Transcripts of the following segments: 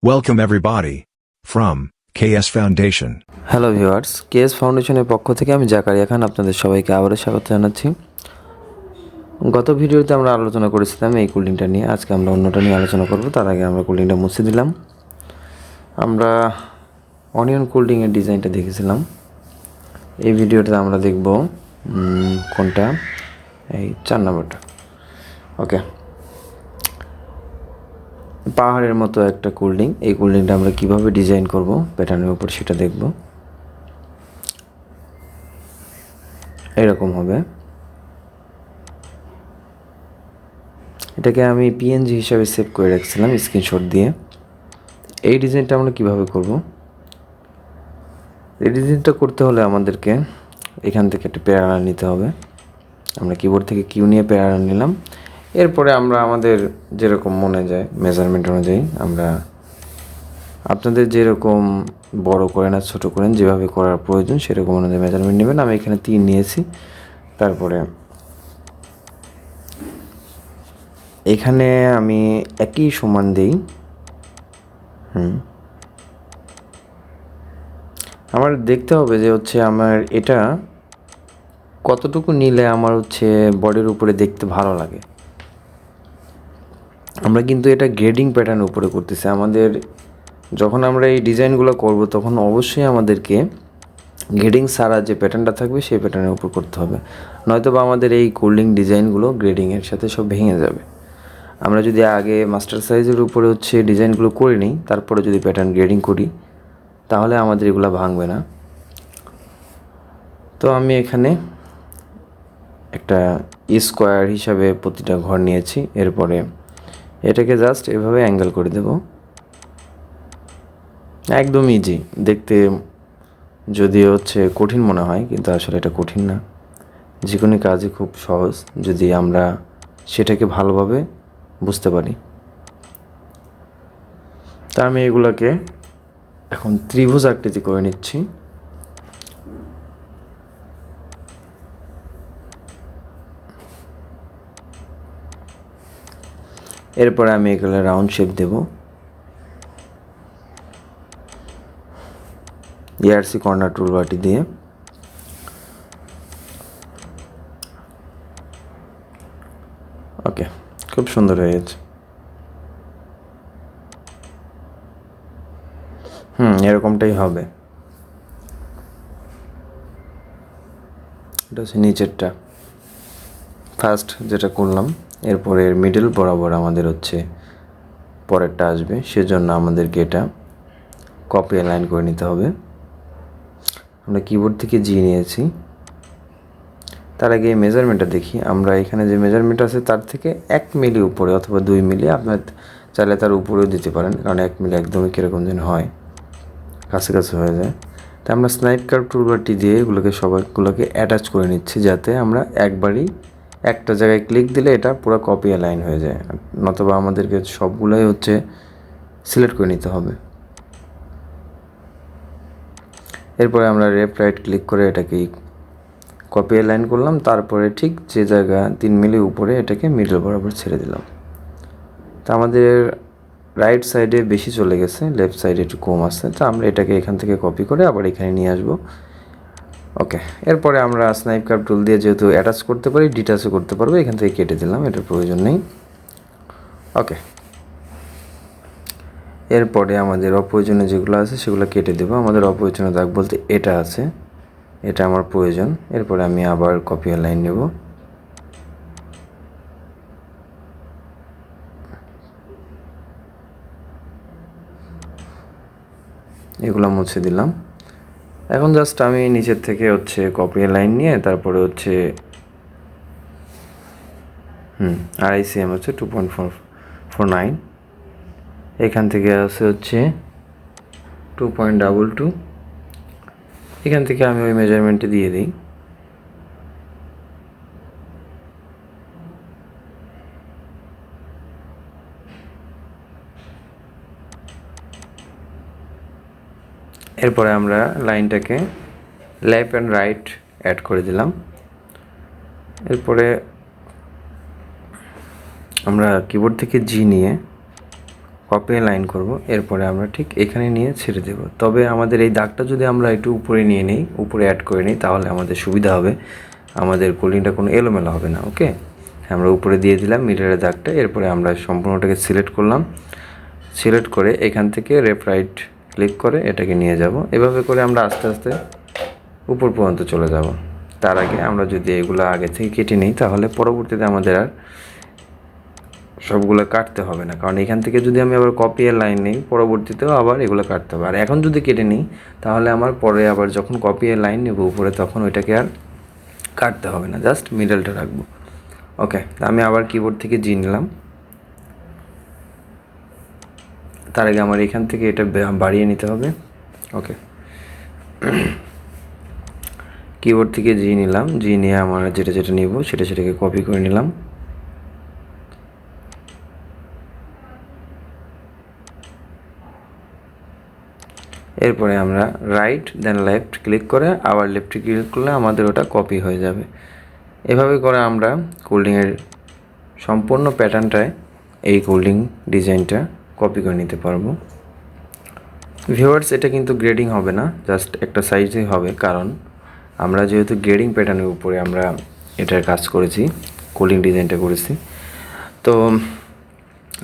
Welcome everybody from KS Foundation. Hello viewers, KS ফাউন্ডেশনের পক্ষ থেকে আমি জাকারিয়া খান আপনাদের সবাইকে আবারও স্বাগত জানাচ্ছি। গত ভিডিওতে আমরা আলোচনা করেছিলাম এই কুলিংটা নিয়ে। আজকে আমরা অন্যটা নিয়ে আলোচনা করব। তার আগে আমরা কুলিংটা মুছে দিলাম। আমরা অনিয়ন কুলিংয়ের ডিজাইনটা দেখেছিলাম। এই ভিডিওতে আমরা দেখব কোনটা, এই 4 নম্বরটা। ওকে, পাহাড়ের মতো একটা কুলিং। এই কুলিংটা আমরা কিভাবে ডিজাইন করব প্যাটার্নের উপর সেটা দেখব। এরকম হবে। এটাকে আমি পিএনজি হিসাবে সেভ করে রাখছিলাম স্ক্রিনশট দিয়ে। এই ডিজাইনটা আমরা কিভাবে করব? এই ডিজাইনটা করতে হলে আমাদেরকে এখান থেকে একটা প্যারাগ্রাফ নিতে হবে। আমরা কিবোর্ড থেকে কিউ নিয়ে প্যারাগ্রাফ নিলাম। এরপরে আমরা আমাদের যেরকম মনে যায় মেজারমেন্ট অনুযায়ী আমরা আপনাদের যেরকম বড় করেন আর ছোটো করেন যেভাবে করার প্রয়োজন সেরকম অনুযায়ী মেজারমেন্ট নেবেন। আমি এখানে 3 নিয়েছি। তারপরে এখানে আমি একই সমান দিই। আমার দেখতে হবে যে আমার এটা কতটুকু নিলে আমার বডির উপরে দেখতে ভালো লাগে। আমরা কিন্তু এটা গ্রেডিং প্যাটার্ন উপরে করতেছি। আমাদের যখন আমরা এই ডিজাইনগুলো করব তখন অবশ্যই আমাদেরকে গ্রেডিং ছাড়া যে প্যাটার্নটা থাকবে সেই প্যাটার্নের উপর করতে হবে, নয়তো বা আমাদের এই কুলিং ডিজাইনগুলো গ্রেডিংয়ের সাথে সব ভেঙে যাবে। আমরা যদি আগে মাস্টার সাইজের উপরে ডিজাইনগুলো করে নিই, তারপরে যদি প্যাটার্ন গ্রেডিং করি তাহলে আমাদের এগুলো ভাঙবে না। তো আমি এখানে একটা স্কোয়ার হিসাবে প্রতিটা ঘর নিয়েছি। এরপরে এটাকে জাস্ট এভাবে অ্যাঙ্গেল করে দেব। একদম ইজি দেখতে, যদিও কঠিন মনে হয়, কিন্তু আসলে এটা কঠিন না। যে কোনো কাজই খুব সহজ যদি আমরা সেটাকে ভালোভাবে বুঝতে পারি। তা আমি এগুলোকে এখন ত্রিভুজ আকৃতি করে নিচ্ছি। এরপরে আমি এগুলো রাউন্ড শেপ দেব ইয়ারসি কর্নার টুলবারটি দিয়ে। ওকে, খুব সুন্দর হয়ে গেছে। এরকমটাই হবে। এটা নিচেরটা ফার্স্ট যেটা করলাম। এরপরে মিডল বরাবর আমাদের পরেরটা আসবে, সেজন্য আমাদেরকে এটা কপি অ্যালাইন করে নিতে হবে। আমরা কিবোর্ড থেকে জি নিয়েছি। তার আগে এই মেজারমেন্টটা দেখি। আমরা এখানে যে মেজারমেন্ট আছে তার থেকে 1 মিলি উপরে অথবা 2 মিলি, আপনার চাইলে তার উপরেও দিতে পারেন, কারণ 1 মিলি একদমই কীরকম যেন হয়, কাছাকাছি হয়ে যায়। তা আমরা স্নাইপ কার্ভ টুলবারটি দিয়ে সবগুলোকে অ্যাটাচ করে নিচ্ছি, যাতে আমরা একবারই একটা জায়গায় ক্লিক দিলে এটা পুরো কপি অ্যালাইন হয়ে যায়, নতুবা আমাদেরকে সবগুলোই সিলেক্ট করে নিতে হবে। এরপরে আমরা লেফট রাইট ক্লিক করে এটাকে কপি অ্যালাইন করলাম। তারপরে ঠিক যে জায়গা 3 মিলি উপরে এটাকে মিডল বরাবর ছেড়ে দিলাম। তা আমাদের রাইট সাইডে বেশি চলে গেছে, লেফট সাইডে একটু কম আছে। তো আমরা এটাকে এখান থেকে কপি করে আবার এখানে নিয়ে আসবো। ওকে, এরপরে আমরা স্নাইপ কার্ভ টুল দিয়ে যেহেতু অ্যাটাচ করতে পারি, ডিটাচও করতে পারবো। এখান থেকে কেটে দিলাম, এটার প্রয়োজন নেই। ওকে, এরপরে আমাদের অপ্রয়োজনীয় যেগুলো আছে সেগুলো কেটে দেবো। আমাদের অপ্রয়োজনীয় দাগ বলতে এটা আছে, এটা আমার প্রয়োজন। এরপরে আমি আবার কপি লাইন নেব। এগুলো মুছে দিলাম। এখন জাস্ট আমি নিচের থেকে কপি লাইন নিয়ে তারপরে RICM 2.49, এখান থেকে আছে 2.22। এখান থেকে আমি ওই মেজারমেন্টে দিয়ে দিই। এরপরে আমরা লাইনটাকে লেফট অ্যান্ড রাইট অ্যাড করে দিলাম। এরপরে আমরা কিবোর্ড থেকে জি নিয়ে কপি লাইন করব, এরপরে আমরা ঠিক এখানে নিয়ে ছেড়ে দেব। তবে আমাদের এই দাগটা যদি আমরা একটু উপরে নিয়ে নিই, উপরে অ্যাড করে নিই, তাহলে আমাদের সুবিধা হবে, আমাদের কোল্ডিংটা কোনো এলোমেলো হবে না। ওকে, আমরা উপরে দিয়ে দিলাম মিডলের দাগটা, এরপরে আমরা সম্পূর্ণটাকে সিলেক্ট করলাম। সিলেক্ট করে এখান থেকে লেফট রাইট ক্লিক করে এটাকে নিয়ে যাব। এভাবে করে আমরা আস্তে আস্তে উপর পর্যন্ত চলে যাব। তার আগে আমরা যদি এগুলো আগে থেকে কেটে নিই, তাহলে পরবর্তীতে আমাদের আর সবগুলো কাটতে হবে না, কারণ এখান থেকে যদি আমি আবার কপি এর লাইন নিই, পরবর্তীতেও আবার এগুলো কাটতে হবে। আর এখন যদি কেটে নিই, তাহলে আমার পরে আবার যখন কপি এর লাইন নেব উপরে, তখন ওইটাকে আর কাটতে হবে না, জাস্ট মিডলটা রাখবো। ওকে, আমি আবার কিবোর্ড থেকে জি নিলাম। তার আগে আমার এখান থেকে এটা বাড়িয়ে নিতে হবে। ওকে, কিবোর্ড থেকে জি নিলাম, জি নিয়ে আমার যেটা যেটা নিব সেটাকে কপি করে নিলাম। এরপরে আমরা রাইট দেন লেফট ক্লিক করে আবার লেফটে ক্লিক করলে আমাদের ওটা কপি হয়ে যাবে। এভাবে করে আমরা কোল্ডিংয়ের সম্পূর্ণ প্যাটার্নটায় এই কোল্ডিং ডিজাইনটা কপি করে নিতে পারবো। ভিউয়ার্স, এটা কিন্তু গ্রেডিং হবে না, জাস্ট একটা সাইজেই হবে, কারণ আমরা যেহেতু গ্রেডিং প্যাটার্নের উপরে আমরা এটার কাজ করেছি, কোল্ডিং ডিজাইনটা করেছি। তো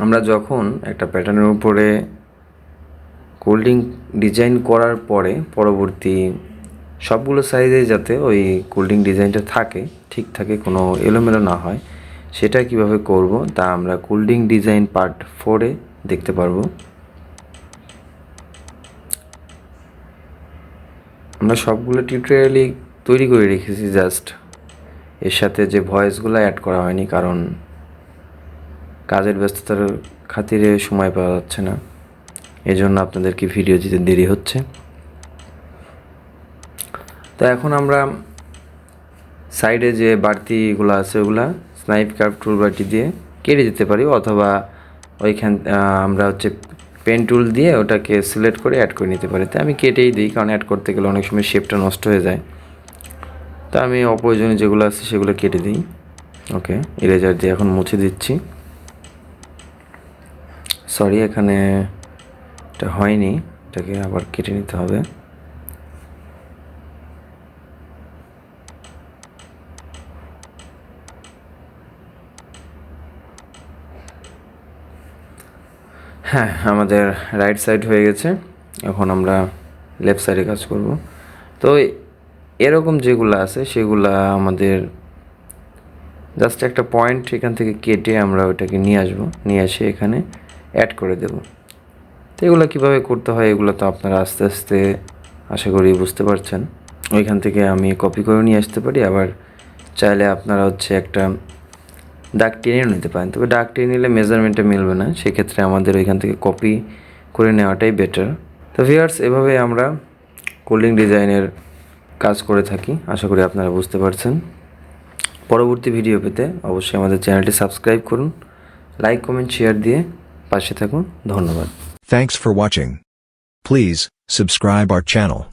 আমরা যখন একটা প্যাটার্নের উপরে কোল্ডিং ডিজাইন করার পরে পরবর্তী সবগুলো সাইজে যাতে ওই কোল্ডিং ডিজাইনটা থাকে, ঠিক থাকে, কোনো এলোমেলো না হয়, সেটা কিভাবে করব তা আমরা কোল্ডিং ডিজাইন পার্ট 4-এ দেখতে পারবো। আমরা সবগুলো টিউটোরিয়ালই তৈরি করে রেখেছি, জাস্ট এর সাথে যে ভয়েসগুলো অ্যাড করা হয়নি, কারণ কাজের ব্যস্ততার খাতিরে সময় পাওয়া যাচ্ছে না, এজন্য আপনাদেরকে ভিডিও দিতে দেরি হচ্ছে। তো এখন আমরা সাইডে যে বাড়তিগুলো আছে ওগুলা স্নাইপ কার্ভ টুল বাটি দিয়ে কেটে দিতে পারি, অথবা ওইখান আমরা হচ্ছে পেন টুল দিয়ে ওটাকে সিলেক্ট করে অ্যাড করে নিতে পারি। তো আমি কেটেই দিই, কারণ অ্যাড করতে গেলে অনেক সময় শেপটা নষ্ট হয়ে যায়। তো আমি অপ্রয়োজনীয় যেগুলো আছে সেগুলো কেটে দিই। ওকে, ইরেজার দিয়ে এখন মুছে দিচ্ছি। সরি, এখানে এটা হয়নি, এটাকে আবার কেটে নিতে হবে। হ্যাঁ, আমাদের রাইট সাইড হয়ে গেছে, এখন আমরা লেফট সাইডে কাজ করব। তো এরকম যেগুলো আছে সেগুলা আমাদের জাস্ট একটা পয়েন্ট এখান থেকে কেটে আমরা ওটাকে নিয়ে আসবো, নিয়ে এসে এখানে অ্যাড করে দেব। তো এগুলো কীভাবে করতে হয় এগুলো তো আপনারা আস্তে আস্তে আশা করি বুঝতে পারছেন। ওইখান থেকে আমি কপি করে নিয়ে আসতে পারি, আবার চাইলে আপনারা হচ্ছে একটা দাগ টেনেও নিতে পারেন। তবে দাগ টেনে নিলে মেজারমেন্টটা মিলবে না, সেক্ষেত্রে আমাদের ওইখান থেকে কপি করে নেওয়াটাই বেটার। তো ভিউয়ার্স, এভাবে আমরা কোল্ডিং ডিজাইনের কাজ করে থাকি, আশা করি আপনারা বুঝতে পারছেন। পরবর্তী ভিডিও পেতে অবশ্যই আমাদের চ্যানেলটি সাবস্ক্রাইব করুন, লাইক কমেন্ট শেয়ার দিয়ে পাশে থাকুন। ধন্যবাদ। Thanks for watching. Please subscribe our channel.